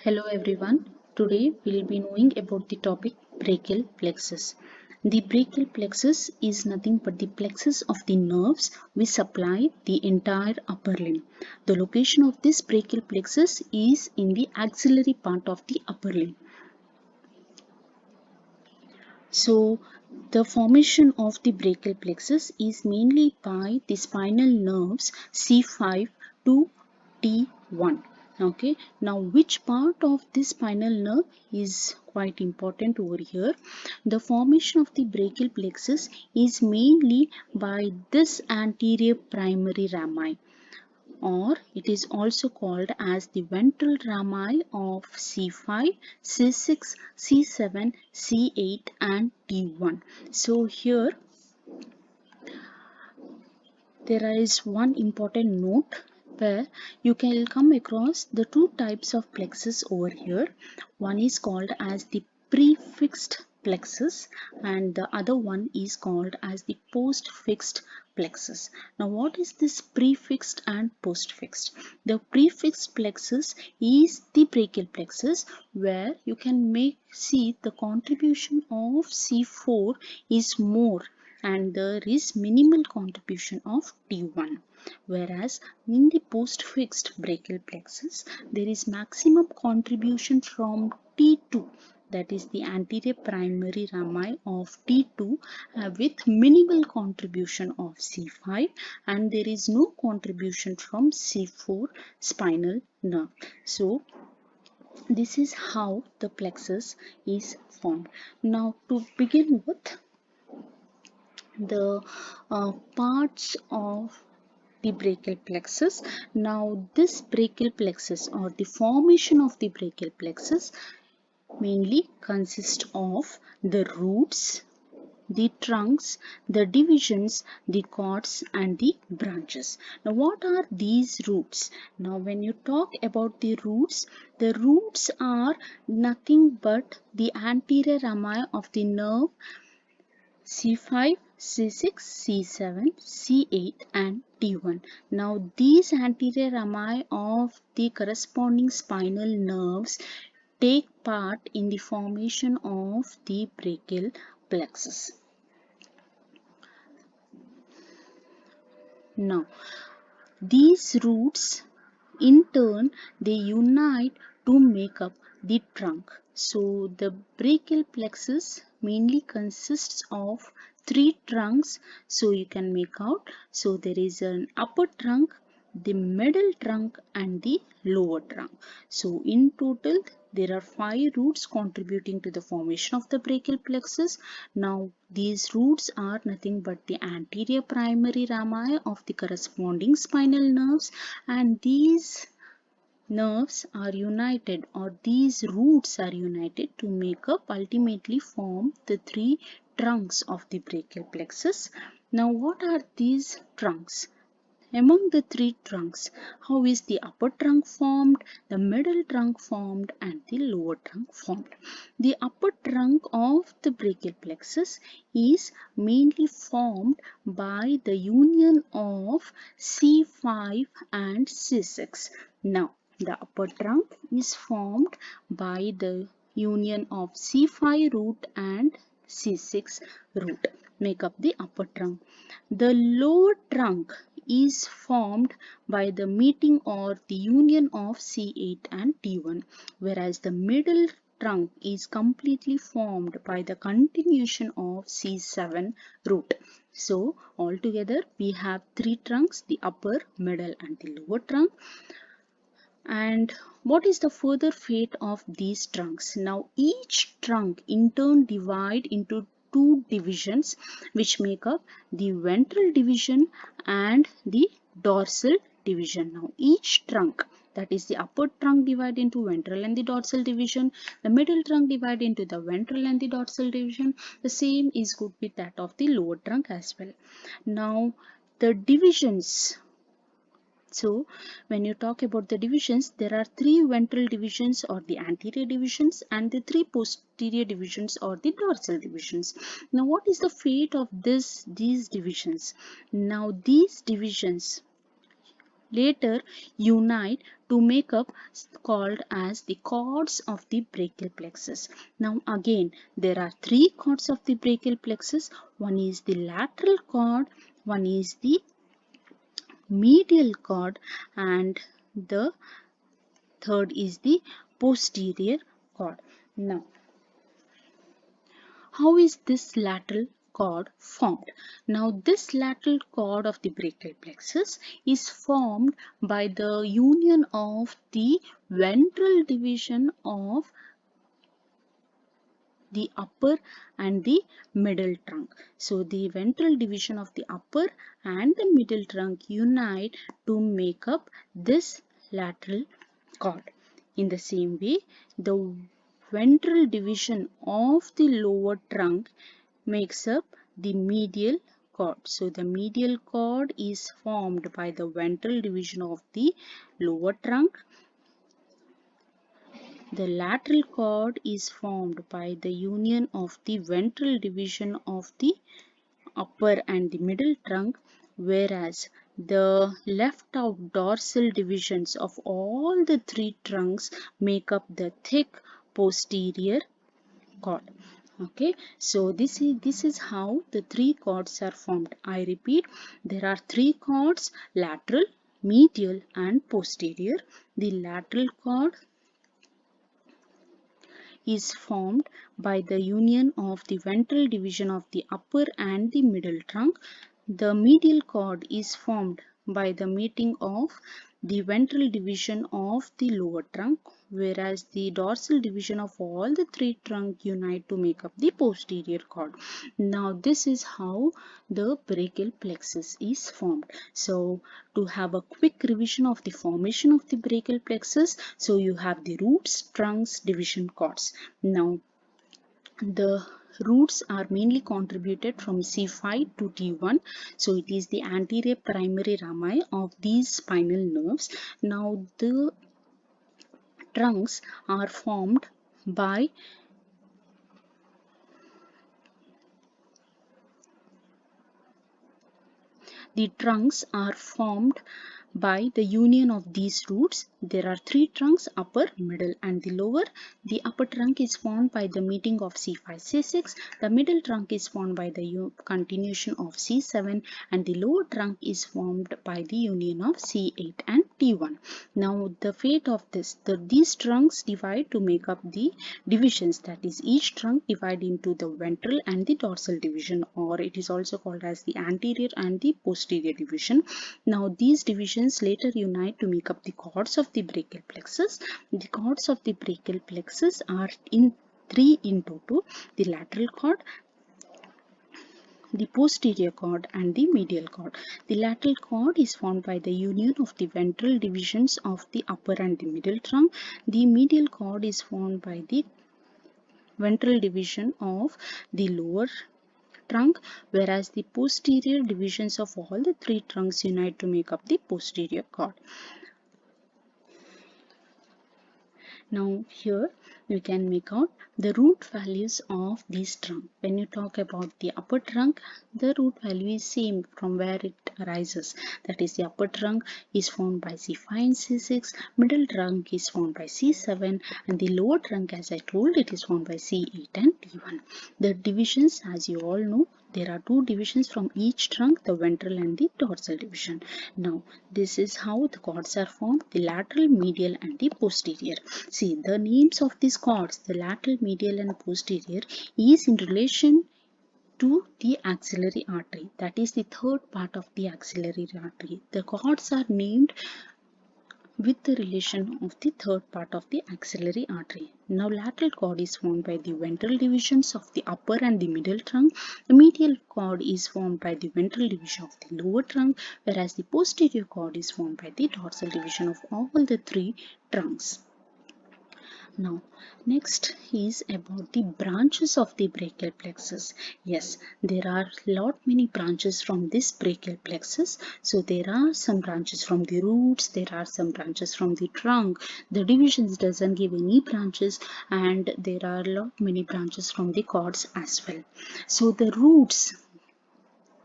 Hello everyone. Today we will be knowing about the topic brachial plexus. The brachial plexus is nothing but the plexus of the nerves which supply the entire upper limb. The location of this brachial plexus is in the axillary part of the upper limb. So the formation of the brachial plexus is mainly by the spinal nerves C5 to T1. Okay, now which part of this spinal nerve is quite important over here? The formation of the brachial plexus is mainly by this anterior primary rami, or it is also called as the ventral rami of C5, C6, C7, C8 and T1. So here there is one important note where you can come across the two types of plexus over here. One is called as the prefixed plexus and the other one is called as the postfixed plexus. Now what is this prefixed and postfixed? The prefixed plexus is the brachial plexus where you can see the contribution of C4 is more and there is minimal contribution of T1, whereas in the postfixed brachial plexus there is maximum contribution from T2, that is the anterior primary rami of T2, with minimal contribution of C5, and there is no contribution from C4 spinal nerve. So this is how the plexus is formed. Now to begin with, the parts of the brachial plexus. Now this brachial plexus or the formation of the brachial plexus mainly consists of the roots, the trunks, the divisions, the cords and the branches. Now what are these roots? Now when you talk about the roots are nothing but the anterior rami of the nerve C5, C6, C7, C8 and T1. Now these anterior rami of the corresponding spinal nerves take part in the formation of the brachial plexus. Now these roots in turn they unite to make up the trunk. So the brachial plexus mainly consists of three trunks, so you can make out. So there is an upper trunk, the middle trunk and the lower trunk. So in total there are 5 roots contributing to the formation of the brachial plexus. Now these roots are nothing but the anterior primary rami of the corresponding spinal nerves, and these nerves are united, or these roots are united to make up, ultimately form the 3 trunks of the brachial plexus. Now what are these trunks? Among the 3 trunks, how is the upper trunk formed, the middle trunk formed and the lower trunk formed? The upper trunk of the brachial plexus is mainly formed by the union of C5 and C6. Now the upper trunk is formed by the union of C5 root and C6 root, make up the upper trunk. The lower trunk is formed by the meeting or the union of C8 and T1, whereas the middle trunk is completely formed by the continuation of C7 root. So altogether we have 3 trunks, the upper, middle and the lower trunk. And what is the further fate of these trunks? Now each trunk in turn divide into 2 divisions which make up the ventral division and the dorsal division. Now each trunk, that is the upper trunk, divide into ventral and the dorsal division, the middle trunk divide into the ventral and the dorsal division. The same is good with that of the lower trunk as well. Now the divisions. So when you talk about the divisions, there are 3 ventral divisions or the anterior divisions and the 3 posterior divisions or the dorsal divisions. Now what is the fate of these divisions? Now these divisions later unite to make up called as the chords of the brachial plexus. Now again, there are three chords of the brachial plexus. One is the lateral chord, one is the medial chord, and the third is the posterior chord. Now, how is this lateral cord formed? Now, this lateral cord of the brachial plexus is formed by the union of the ventral division of the upper and the middle trunk. So, the ventral division of the upper and the middle trunk unite to make up this lateral cord. In the same way, the ventral division of the lower trunk makes up the medial cord. So the medial cord is formed by the ventral division of the lower trunk. The lateral cord is formed by the union of the ventral division of the upper and the middle trunk, whereas the left out dorsal divisions of all the three trunks make up the thick posterior cord. Okay, so this is how the three chords are formed. I repeat, there are three chords: lateral, medial and posterior. The lateral cord is formed by the union of the ventral division of the upper and the middle trunk. The medial cord is formed by the meeting of the ventral division of the lower trunk, whereas the dorsal division of all the three trunks unite to make up the posterior cord. Now this is how the brachial plexus is formed. So to have a quick revision of the formation of the brachial plexus, so you have the roots, trunks, division cords. Now the roots are mainly contributed from C5 to T1. So it is the anterior primary rami of these spinal nerves. Now the trunks are formed by the union of these roots. There are three trunks: upper, middle and the lower. The upper trunk is formed by the meeting of C5, C6. The middle trunk is formed by the continuation of C7, and the lower trunk is formed by the union of C8 and T1. Now the fate of these trunks divide to make up the divisions, that is, each trunk divide into the ventral and the dorsal division, or it is also called as the anterior and the posterior division. Now these divisions later unite to make up the chords of the brachial plexus. The chords of the brachial plexus are three in total: the lateral cord, the posterior cord and the medial cord. The lateral cord is formed by the union of the ventral divisions of the upper and the middle trunk. The medial cord is formed by the ventral division of the lower trunk, whereas the posterior divisions of all the three trunks unite to make up the posterior cord. Now here we can make out the root values of these trunk. When you talk about the upper trunk, the root value is same from where it arises. That is, the upper trunk is formed by C5 and C6, middle trunk is formed by C7, and the lower trunk, as I told, it is formed by C8 and T1. The divisions, as you all know, there are two divisions from each trunk, the ventral and the dorsal division. Now, this is how the cords are formed: the lateral, medial and the posterior. See, the names of these cords, the lateral, medial and posterior, is in relation to the axillary artery. That is the third part of the axillary artery. The cords are named with the relation of the third part of the axillary artery. Now lateral cord is formed by the ventral divisions of the upper and the middle trunk. The medial cord is formed by the ventral division of the lower trunk, whereas the posterior cord is formed by the dorsal division of all the three trunks. Now next is about the branches of the brachial plexus. Yes, there are many branches from this brachial plexus. So there are some branches from the roots, there are some branches from the trunk. The divisions doesn't give any branches, and there are many branches from the cords as well. So the roots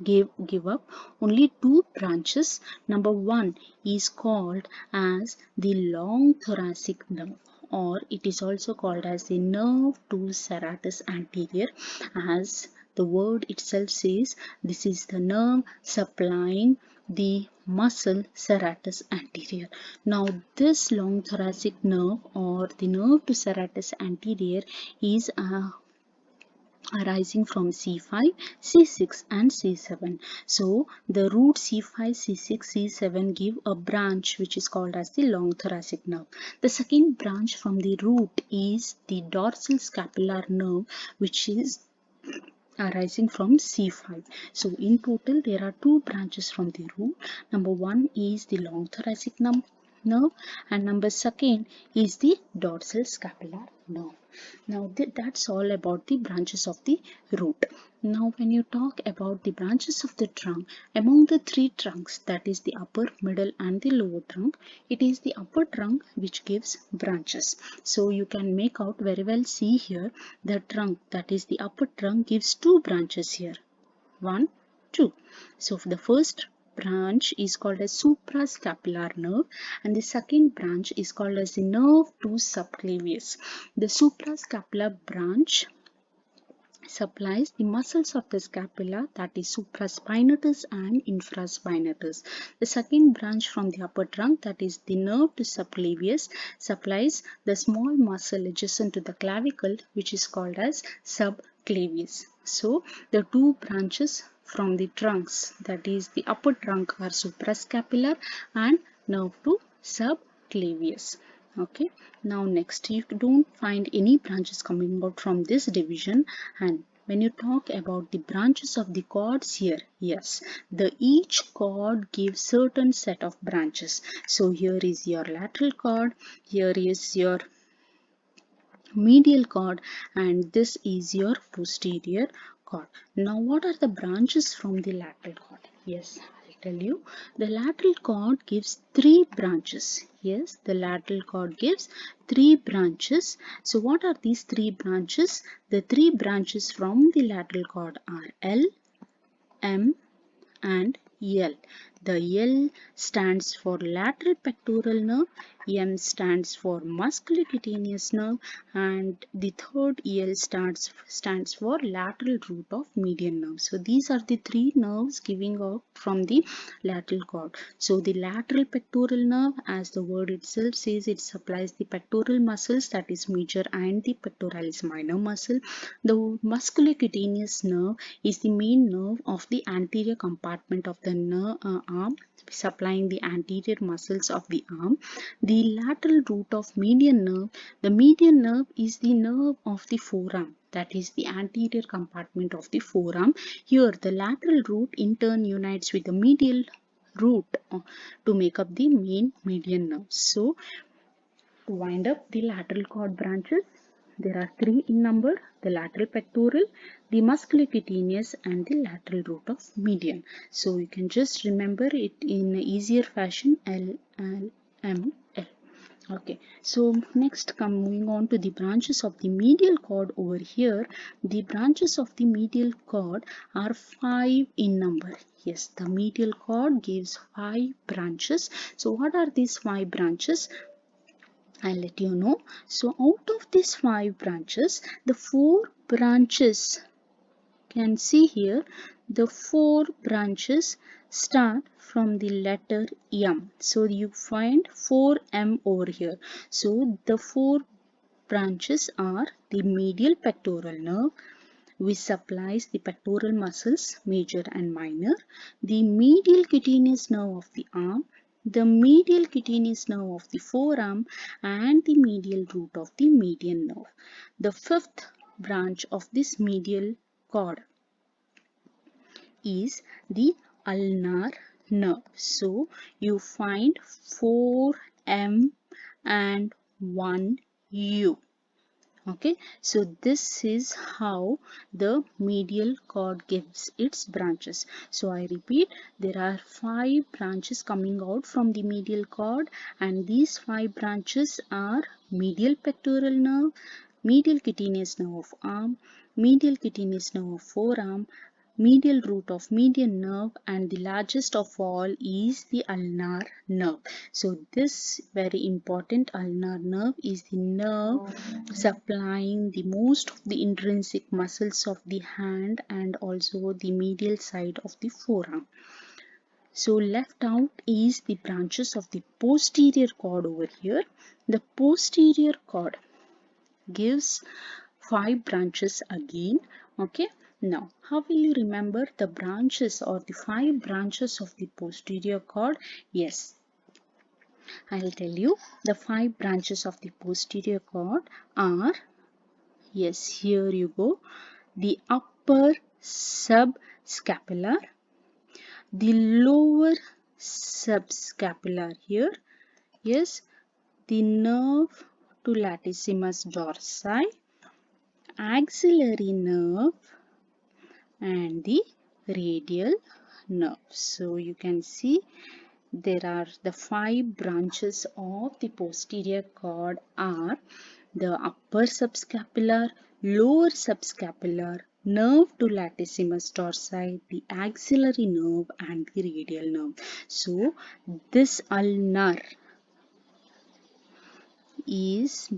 give up only two branches. Number one is called as the long thoracic nerve, or it is also called as the nerve to serratus anterior. As the word itself says, this is the nerve supplying the muscle serratus anterior. Now this long thoracic nerve or the nerve to serratus anterior is arising from C5, C6 and C7. So the root C5, C6, C7 give a branch which is called as the long thoracic nerve. The second branch from the root is the dorsal scapular nerve, which is arising from C5. So in total there are two branches from the root. Number one is the long thoracic nerve and number second is the dorsal scapular nerve. Now that's all about the branches of the root. Now when you talk about the branches of the trunk, among the three trunks, that is the upper, middle and the lower trunk, it is the upper trunk which gives branches. So you can make out very well, see here, the trunk, that is the upper trunk, gives two branches here. 1, 2. So the first branch is called as suprascapular nerve and the second branch is called as the nerve to subclavius. The suprascapular branch supplies the muscles of the scapula, that is supraspinatus and infraspinatus. The second branch from the upper trunk, that is the nerve to subclavius, supplies the small muscle adjacent to the clavicle which is called as subclavius. So the two branches from the trunks, that is the upper trunk, are suprascapular and nerve to subclavius. Okay, now next, you don't find any branches coming out from this division. And when you talk about the branches of the cords here, yes, the each cord gives certain set of branches. So here is your lateral cord, here is your medial cord, and this is your posterior cord. Now what are the branches from the lateral cord? Yes, I'll tell you. The lateral cord gives three branches. Yes, the lateral cord gives three branches. So what are these three branches? The three branches from the lateral cord are L, M and L. The L stands for lateral pectoral nerve, M stands for musculocutaneous nerve, and the third L stands for lateral root of median nerve. So these are the three nerves giving out from the lateral cord. So the lateral pectoral nerve, as the word itself says, it supplies the pectoral muscles, that is major and the pectoralis minor muscle. The musculocutaneous nerve is the main nerve of the anterior compartment of the arm, supplying the anterior muscles of the arm. The lateral root of median nerve, the median nerve is the nerve of the forearm, that is the anterior compartment of the forearm. Here the lateral root in turn unites with the medial root to make up the main median nerve. So to wind up the lateral cord branches, there are three in number: the lateral pectoral, the musculocutaneous and the lateral root of median. So you can just remember it in easier fashion: L, L, M, L. Okay, so next moving on to the branches of the medial cord over here. The branches of the medial cord are 5 in number. Yes, the medial cord gives 5 branches. So what are these 5 branches? I'll let you know. So out of these 5 branches, the 4 branches, can see here, the 4 branches start from the letter M. So you find 4M over here. So the 4 branches are the medial pectoral nerve, which supplies the pectoral muscles, major and minor, the medial cutaneous nerve of the arm, the medial cutaneous nerve of the forearm, and the medial root of the median nerve. The fifth branch of this medial cord is the ulnar nerve. So you find 4M and 1U. Okay, so this is how the medial cord gives its branches. So I repeat, there are 5 branches coming out from the medial cord, and these 5 branches are medial pectoral nerve, medial cutaneous nerve of arm, medial cutaneous nerve of forearm, medial root of median nerve, and the largest of all is the ulnar nerve. So this very important ulnar nerve is the nerve supplying the most of the intrinsic muscles of the hand and also the medial side of the forearm. So left out is the branches of the posterior cord over here. The posterior cord gives 5 branches again. Okay, now how will you remember the branches or the 5 branches of the posterior cord? Yes, I'll tell you. The 5 branches of the posterior cord are, yes, here you go, the upper subscapular, the lower subscapular here, yes, the nerve to latissimus dorsi, axillary nerve, and the radial nerve. So you can see there are the 5 branches of the posterior cord are the upper subscapular, lower subscapular, nerve to latissimus dorsi, the axillary nerve, and the radial nerve. So this ulnar is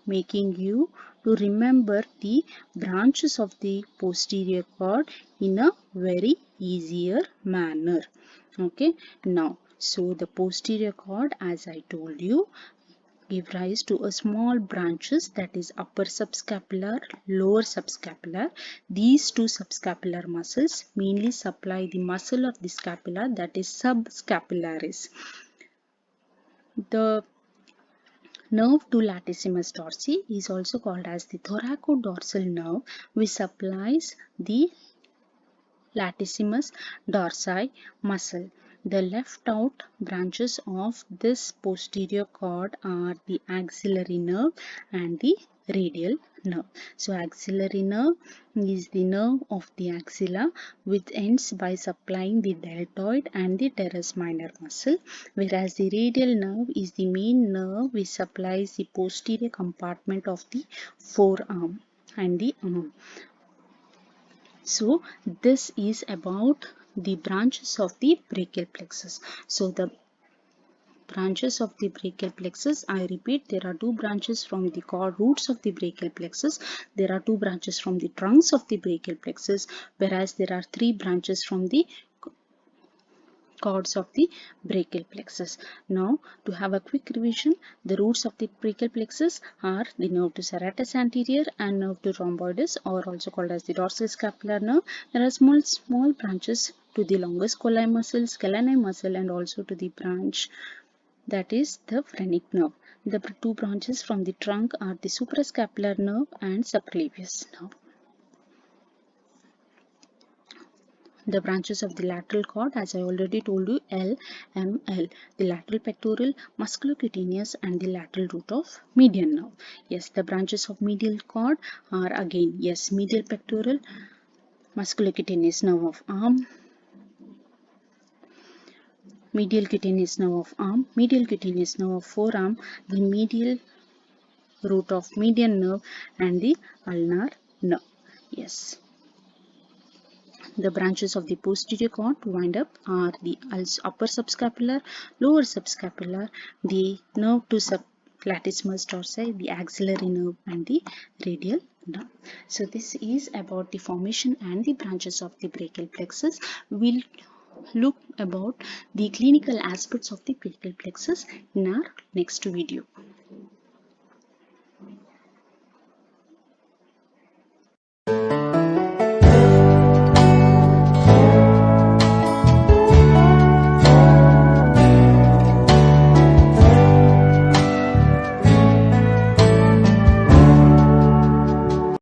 making you to remember the branches of the posterior cord in a very easier manner. Okay, now so the posterior cord, as I told you, give rise to a small branches, that is upper subscapular, lower subscapular. These two subscapular muscles mainly supply the muscle of the scapula, that is subscapularis. The nerve to latissimus dorsi is also called as the thoracodorsal nerve, which supplies the latissimus dorsi muscle. The left out branches of this posterior cord are the axillary nerve and the radial nerve. So axillary nerve is the nerve of the axilla, which ends by supplying the deltoid and the teres minor muscle, whereas the radial nerve is the main nerve which supplies the posterior compartment of the forearm and the arm. So this is about the branches of the brachial plexus. So the branches of the brachial plexus, I repeat, there are 2 branches from the cord roots of the brachial plexus. There are 2 branches from the trunks of the brachial plexus, whereas there are 3 branches from the cords of the brachial plexus. Now, to have a quick revision, the roots of the brachial plexus are the nerve to serratus anterior and nerve to rhomboides, or also called as the dorsal scapular nerve. There are small branches to the longus colli muscle, scalene muscle, and also to the branch, that is the phrenic nerve. The 2 branches from the trunk are the suprascapular nerve and supraelevamus nerve. The branches of the lateral cord, as I already told you, L, M, L, the lateral pectoral, musculocutaneous, and the lateral root of median nerve. Yes, the branches of medial cord are again, yes, medial pectoral, musculocutaneous nerve of arm, medial cutaneous nerve of arm, medial cutaneous nerve of forearm, the medial root of median nerve, and the ulnar nerve. Yes. The branches of the posterior cord to wind up are the upper subscapular, lower subscapular, the nerve to latissimus dorsi, the axillary nerve, and the radial nerve. So this is about the formation and the branches of the brachial plexus. We'll look about the clinical aspects of the brachial plexus in our next video.